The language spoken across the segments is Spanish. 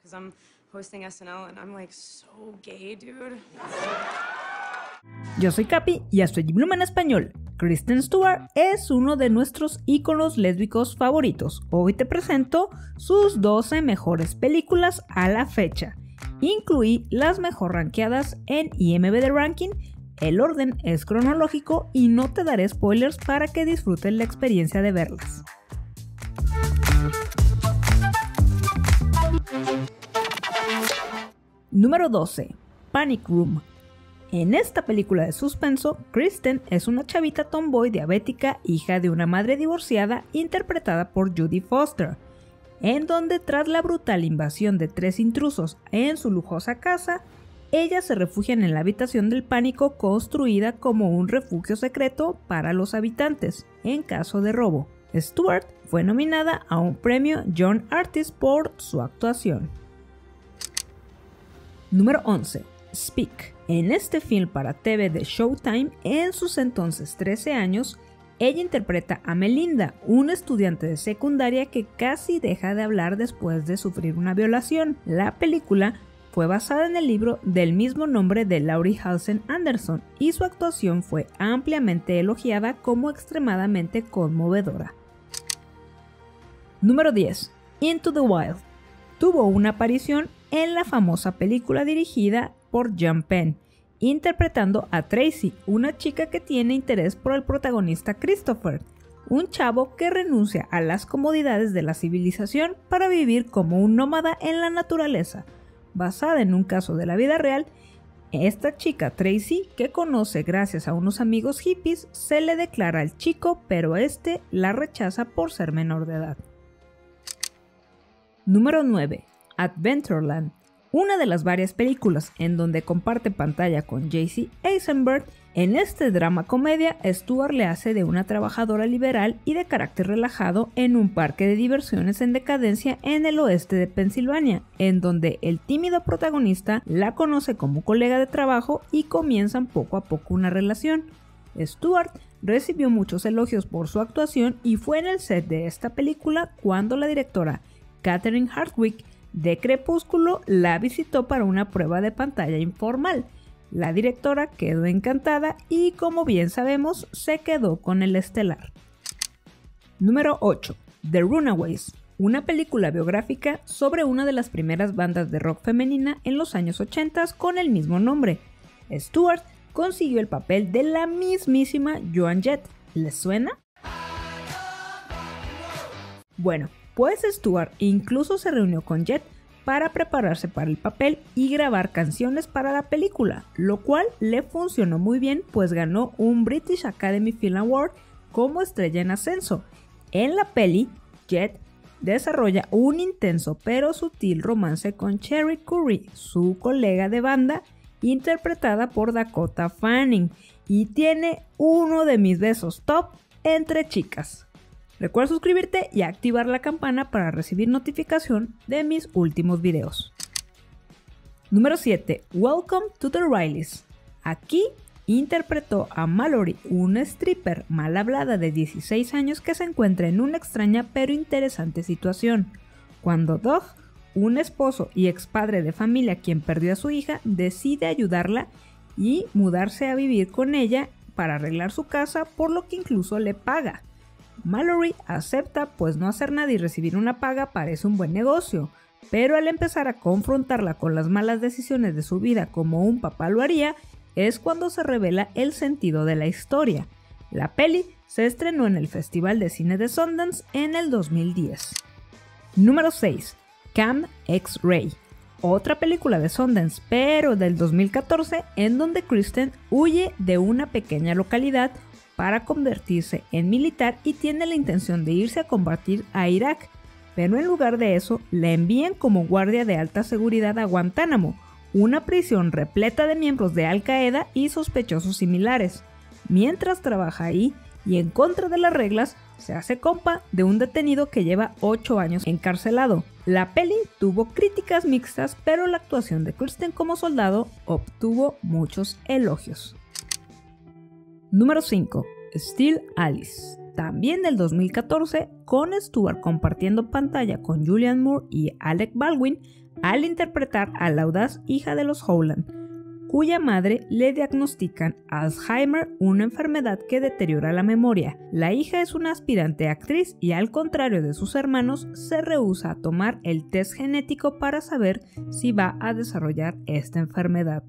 because I'm hosting SNL and I'm like so gay, dude. Yo soy Capi y esto es Bloom en español. Kristen Stewart es uno de nuestros íconos lésbicos favoritos. Hoy te presento sus 12 mejores películas a la fecha. Incluí las mejor rankeadas en IMDb Ranking. El orden es cronológico y no te daré spoilers para que disfrutes la experiencia de verlas. Número 12. Panic Room. En esta película de suspenso, Kristen es una chavita tomboy diabética, hija de una madre divorciada, interpretada por Jodie Foster, en donde tras la brutal invasión de 3 intrusos en su lujosa casa, ellas se refugian en la habitación del pánico construida como un refugio secreto para los habitantes en caso de robo. Stewart fue nominada a un premio Young Artist por su actuación. Número 11. Speak. En este film para TV de Showtime, en sus entonces 13 años, ella interpreta a Melinda, una estudiante de secundaria que casi deja de hablar después de sufrir una violación. La película fue basada en el libro del mismo nombre de Laurie Halsen Anderson y su actuación fue ampliamente elogiada como extremadamente conmovedora. Número 10. Into the Wild. Tuvo una aparición en la famosa película dirigida por John Penn, interpretando a Tracy, una chica que tiene interés por el protagonista Christopher, un chavo que renuncia a las comodidades de la civilización para vivir como un nómada en la naturaleza. Basada en un caso de la vida real, esta chica Tracy, que conoce gracias a unos amigos hippies, se le declara al chico, pero este la rechaza por ser menor de edad. Número 9. Adventureland. Una de las varias películas en donde comparte pantalla con Jesse Eisenberg. En este drama comedia, Stewart le hace de una trabajadora liberal y de carácter relajado en un parque de diversiones en decadencia en el oeste de Pensilvania, en donde el tímido protagonista la conoce como colega de trabajo y comienzan poco a poco una relación. Stewart recibió muchos elogios por su actuación y fue en el set de esta película cuando la directora Catherine Hardwicke de Crepúsculo la visitó para una prueba de pantalla informal. La directora quedó encantada y, como bien sabemos, se quedó con el estelar. Número 8. The Runaways. Una película biográfica sobre una de las primeras bandas de rock femenina en los años 80 con el mismo nombre. Stewart consiguió el papel de la mismísima Joan Jett. ¿Les suena? Bueno, pues Stewart incluso se reunió con Jett para prepararse para el papel y grabar canciones para la película, lo cual le funcionó muy bien, pues ganó un British Academy Film Award como estrella en ascenso. En la peli, Jett desarrolla un intenso pero sutil romance con Cherie Currie, su colega de banda, interpretada por Dakota Fanning, y tiene uno de mis besos top entre chicas. Recuerda suscribirte y activar la campana para recibir notificación de mis últimos videos. Número 7. Welcome to the Rileys. Aquí interpretó a Mallory, una stripper mal hablada de 16 años que se encuentra en una extraña pero interesante situación, cuando Doug, un esposo y expadre de familia quien perdió a su hija, decide ayudarla y mudarse a vivir con ella para arreglar su casa, por lo que incluso le paga. Mallory acepta, pues no hacer nada y recibir una paga parece un buen negocio, pero al empezar a confrontarla con las malas decisiones de su vida como un papá lo haría, es cuando se revela el sentido de la historia. La peli se estrenó en el Festival de Cine de Sundance en el 2010. Número 6. Camp X-Ray. Otra película de Sundance, pero del 2014, en donde Kristen huye de una pequeña localidad para convertirse en militar y tiene la intención de irse a combatir a Irak, pero en lugar de eso la envían como guardia de alta seguridad a Guantánamo, una prisión repleta de miembros de Al Qaeda y sospechosos similares. Mientras trabaja ahí y en contra de las reglas, se hace compa de un detenido que lleva 8 años encarcelado. La peli tuvo críticas mixtas, pero la actuación de Kristen como soldado obtuvo muchos elogios. Número 5. Still Alice. También del 2014, con Stewart compartiendo pantalla con Julianne Moore y Alec Baldwin al interpretar a la audaz hija de los Howland, cuya madre le diagnostican Alzheimer, una enfermedad que deteriora la memoria. La hija es una aspirante actriz y, al contrario de sus hermanos, se rehúsa a tomar el test genético para saber si va a desarrollar esta enfermedad.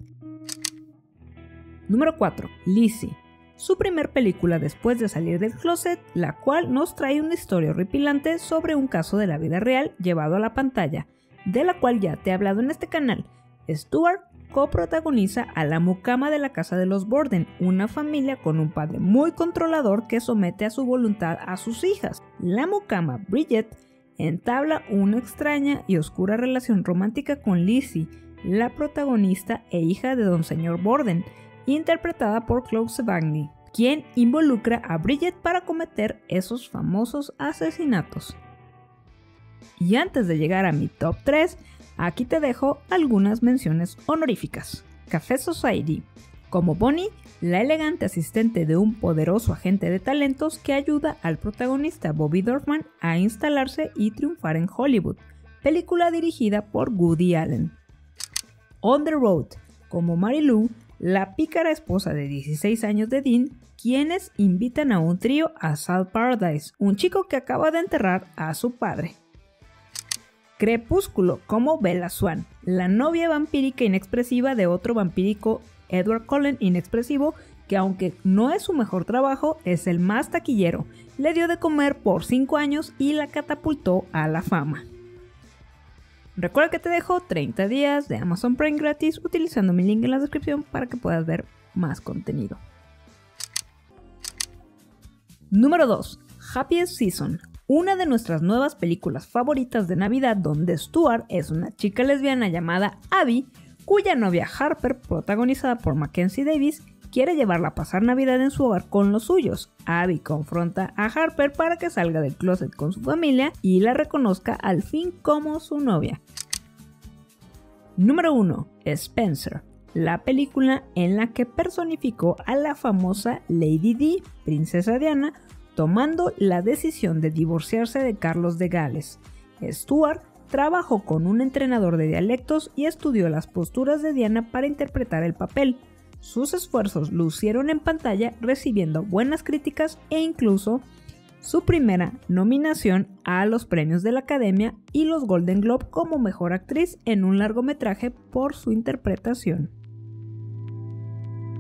Número 4. Lizzie. Su primer película después de salir del closet, la cual nos trae una historia horripilante sobre un caso de la vida real llevado a la pantalla, de la cual ya te he hablado en este canal. Stewart coprotagoniza a la mucama de la casa de los Borden, una familia con un padre muy controlador que somete a su voluntad a sus hijas. La mucama, Bridget, entabla una extraña y oscura relación romántica con Lizzie, la protagonista e hija de Don Señor Borden, interpretada por Chloe Sevigny, quien involucra a Bridget para cometer esos famosos asesinatos. Y antes de llegar a mi top 3, aquí te dejo algunas menciones honoríficas. Café Society. Como Bonnie, la elegante asistente de un poderoso agente de talentos que ayuda al protagonista Bobby Dorfman a instalarse y triunfar en Hollywood. Película dirigida por Woody Allen. On the Road. Como Mary Lou, la pícara esposa de 16 años de Dean, quienes invitan a un trío a South Paradise, un chico que acaba de enterrar a su padre. Crepúsculo, como Bella Swan, la novia vampírica inexpresiva de otro vampírico, Edward Cullen inexpresivo, que aunque no es su mejor trabajo, es el más taquillero. Le dio de comer por 5 años y la catapultó a la fama. Recuerda que te dejo 30 días de Amazon Prime gratis utilizando mi link en la descripción para que puedas ver más contenido. Número 2. Happiest Season. Una de nuestras nuevas películas favoritas de Navidad, donde Stewart es una chica lesbiana llamada Abby, cuya novia Harper, protagonizada por Mackenzie Davis, quiere llevarla a pasar Navidad en su hogar con los suyos. Abby confronta a Harper para que salga del closet con su familia y la reconozca al fin como su novia. Número 1. Spencer. La película en la que personificó a la famosa Lady Di, princesa Diana, tomando la decisión de divorciarse de Carlos de Gales. Stewart trabajó con un entrenador de dialectos y estudió las posturas de Diana para interpretar el papel. Sus esfuerzos lucieron en pantalla, recibiendo buenas críticas e incluso su primera nominación a los premios de la Academia y los Golden Globe como mejor actriz en un largometraje por su interpretación.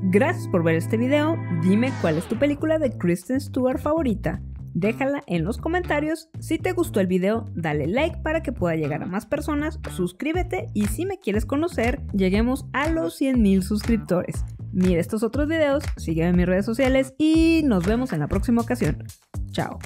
Gracias por ver este video. Dime cuál es tu película de Kristen Stewart favorita. Déjala en los comentarios. Si te gustó el video, dale like para que pueda llegar a más personas, suscríbete y si me quieres conocer, lleguemos a los 100,000 suscriptores. Mira estos otros videos, sígueme en mis redes sociales y nos vemos en la próxima ocasión. Chao.